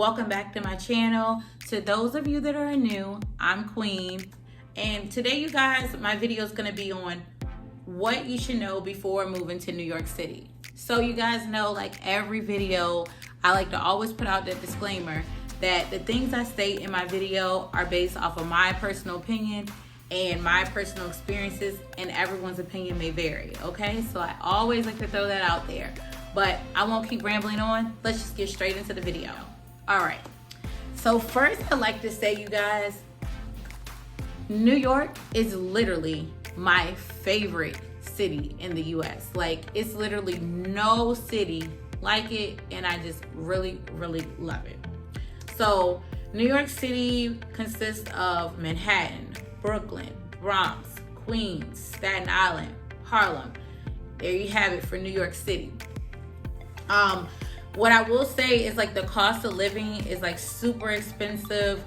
Welcome back to my channel. To those of you that are new, I'm Queen. And today, you guys, my video is going to be on what you should know before moving to New York City. So you guys know, like every video, I like to always put out the disclaimer that the things I state in my video are based off of my personal opinion and my personal experiences, and everyone's opinion may vary, okay? So I always like to throw that out there. But I won't keep rambling on. Let's just get straight into the video. All right. So first, I'd like to say, you guys, New York is literally my favorite city in the US. Like, it's literally no city like it, and I just really, really love it. So New York City consists of Manhattan, Brooklyn, Bronx, Queens, Staten Island, Harlem. There you have it for New York City. What I will say is, like, the cost of living is like super expensive.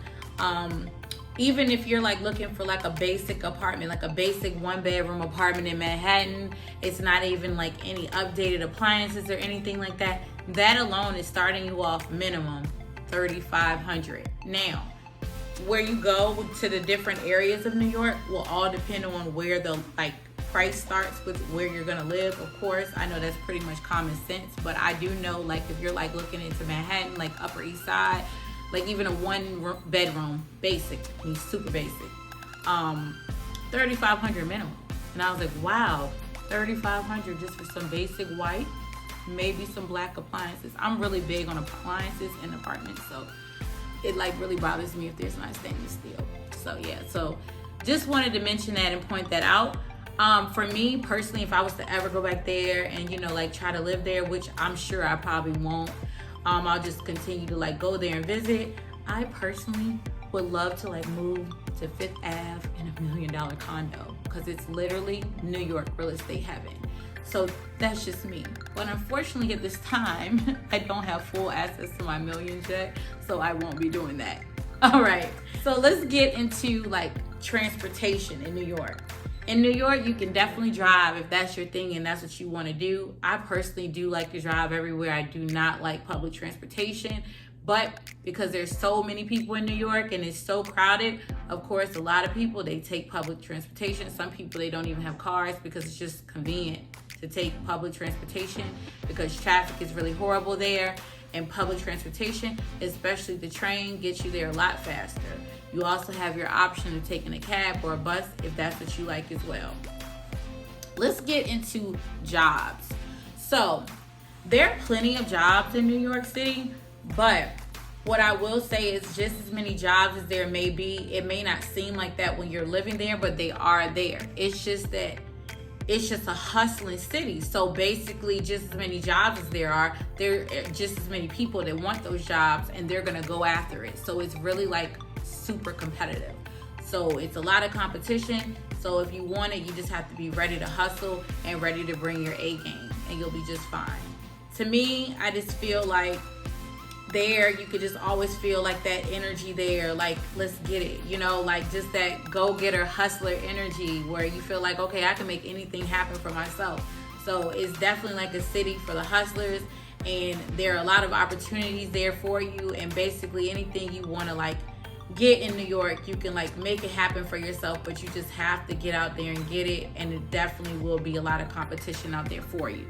Even if you're like looking for like a basic apartment, like a basic 1-bedroom apartment in Manhattan, it's not even like any updated appliances or anything like that. That alone is starting you off minimum $3,500. Now, where you go to the different areas of New York will all depend on where the price starts with where you're gonna live. Of course, I know that's pretty much common sense, but I do know, like, if you're like looking into Manhattan, like Upper East Side, like even a 1-bedroom basic, I mean super basic, $3,500 minimum. And I was like, wow, $3,500 just for some basic white, maybe some black appliances. I'm really big on appliances in apartments, so it like really bothers me if there's not stainless steel. So yeah, so just wanted to mention that and point that out. For me personally, if I was to ever go back there and, you know, like try to live there, which I'm sure I probably won't, I'll just continue to like go there and visit. I personally would love to like move to Fifth Ave in $1 million condo, because it's literally New York real estate heaven. So that's just me. But unfortunately at this time, I don't have full access to my millions yet, so I won't be doing that. All right, so let's get into like transportation in New York. In New York, you can definitely drive if that's your thing and that's what you want to do. I personally do like to drive everywhere. I do not like public transportation, but because there's so many people in New York and it's so crowded, of course, a lot of people, they take public transportation. Some people, they don't even have cars because it's just convenient to take public transportation because traffic is really horrible there. And public transportation, especially the train, gets you there a lot faster. You also have your option of taking a cab or a bus if that's what you like as well. Let's get into jobs. So there are plenty of jobs in New York City, but what I will say is just as many jobs as there may be, it may not seem like that when you're living there, but they are there. It's just that it's just a hustling city. So basically, just as many jobs as there are just as many people that want those jobs, and they're gonna go after it. So it's really like super competitive. So it's a lot of competition. So if you want it, you just have to be ready to hustle and ready to bring your A game, and you'll be just fine. To me, I just feel like there, you could just always feel like that energy there, like, let's get it, you know, like just that go-getter hustler energy where you feel like, okay, I can make anything happen for myself. So it's definitely like a city for the hustlers, and there are a lot of opportunities there for you, and basically anything you want to like get in New York, you can like make it happen for yourself, but you just have to get out there and get it, and it definitely will be a lot of competition out there for you.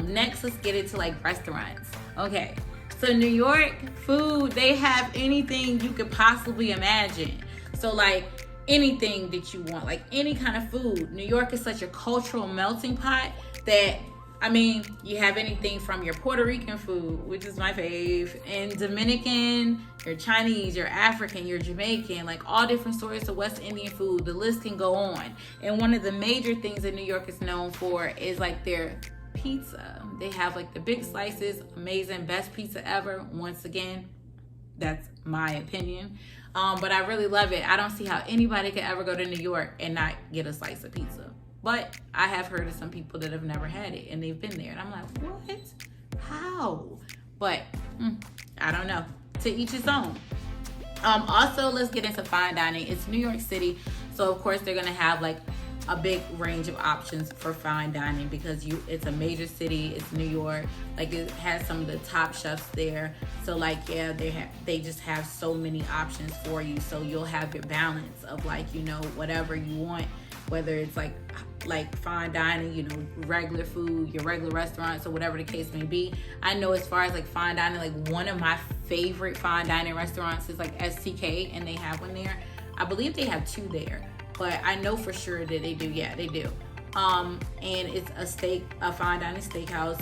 Next, let's get into like restaurants. Okay. So New York food, they have anything you could possibly imagine. So like anything that you want, like any kind of food. New York is such a cultural melting pot that, I mean, you have anything from your Puerto Rican food, which is my fave, and Dominican, your Chinese, your African, your Jamaican, like all different sorts of West Indian food. The list can go on. And one of the major things that New York is known for is like their pizza. They have like the big slices, amazing, best pizza ever. Once again, that's my opinion, but I really love it. I don't see how anybody could ever go to New York and not get a slice of pizza, but I have heard of some people that have never had it and they've been there, and I'm like, what? How? But I don't know. To each his own. Also, let's get into fine dining. It's New York City, so of course they're gonna have like a big range of options for fine dining, because it's a major city, it's New York, like it has some of the top chefs there. So like, yeah, they just have so many options for you. So you'll have your balance of like, you know, whatever you want, whether it's like fine dining, you know, regular food, your regular restaurants, or whatever the case may be. I know as far as like fine dining, like one of my favorite fine dining restaurants is like STK, and they have one there. I believe they have two there, but I know for sure that they do. Yeah, they do. And it's a fine dining steakhouse,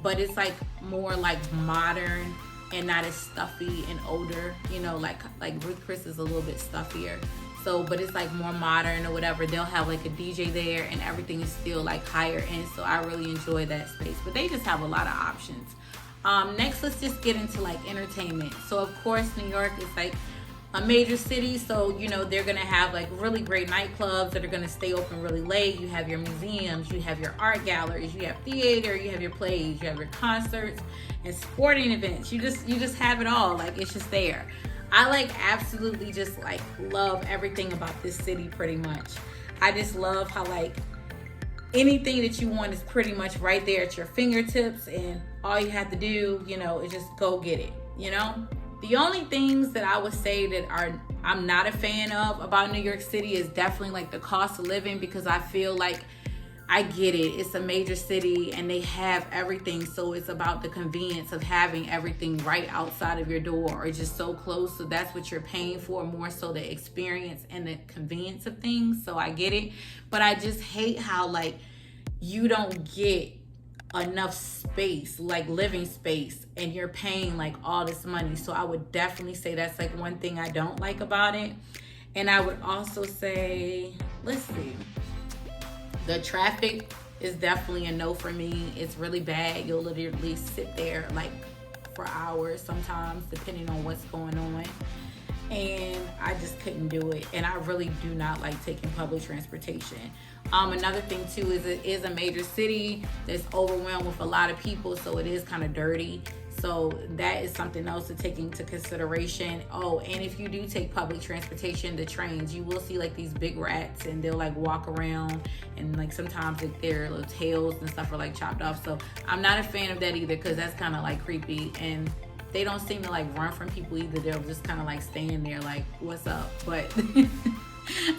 but it's like more like modern and not as stuffy and older. You know, like Ruth Chris is a little bit stuffier. So, but it's like more modern or whatever. They'll have like a DJ there, and everything is still like higher end. So I really enjoy that space. But they just have a lot of options. Next, let's just get into like entertainment. So of course, New York is like a major city, so you know they're gonna have like really great nightclubs that are gonna stay open really late. You have your museums, you have your art galleries, you have theater, you have your plays, you have your concerts and sporting events. You just have it all. Like, it's just there. I like absolutely just like love everything about this city pretty much. I just love how like anything that you want is pretty much right there at your fingertips, and all you have to do, you know, is just go get it, you know? The only things that I would say that I'm not a fan of about New York City is definitely like the cost of living, because I feel like, I get it, it's a major city and they have everything, so it's about the convenience of having everything right outside of your door or just so close. So that's what you're paying for, more so the experience and the convenience of things. So I get it, but I just hate how like you don't get enough space, like living space, and you're paying like all this money. So I would definitely say that's like one thing I don't like about it. And I would also say, let's see, the traffic is definitely a no for me. It's really bad. You'll literally sit there like for hours sometimes, depending on what's going on. And I just couldn't do it. And I really do not like taking public transportation. Another thing too is it is a major city that's overwhelmed with a lot of people, so it is kind of dirty. So that is something else to take into consideration. Oh, and if you do take public transportation, the trains, you will see like these big rats, and they'll like walk around, and like sometimes like their little tails and stuff are like chopped off. So I'm not a fan of that either, because that's kind of like creepy, and they don't seem to like run from people either. They'll just kind of like stand there like, what's up? But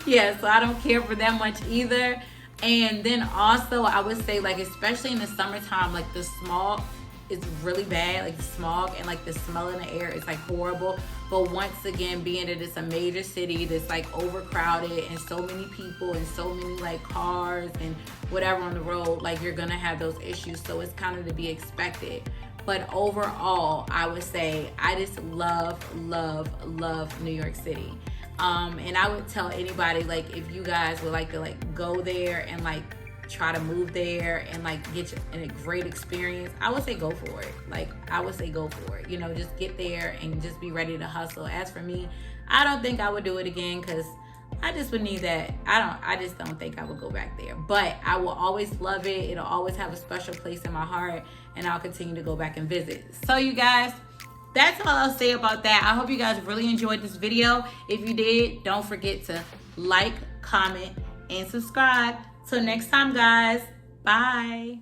yeah, so I don't care for that much either. And then also I would say like, especially in the summertime, like the smog is really bad. Like the smog and like the smell in the air is like horrible. But once again, being that it's a major city that's like overcrowded and so many people and so many like cars and whatever on the road, like you're gonna have those issues. So it's kind of to be expected. But overall, I would say I just love New York City. And I would tell anybody, like, if you guys would like to like go there and like try to move there and like get a great experience, I would say go for it. Like, I would say go for it. You know, just get there and just be ready to hustle. As for me, I don't think I would do it again, because I just would need that. I just don't think I would go back there. But I will always love it. It'll always have a special place in my heart, and I'll continue to go back and visit. So you guys, that's all I'll say about that. I hope you guys really enjoyed this video. If you did, don't forget to like, comment, and subscribe. Till next time, guys. Bye.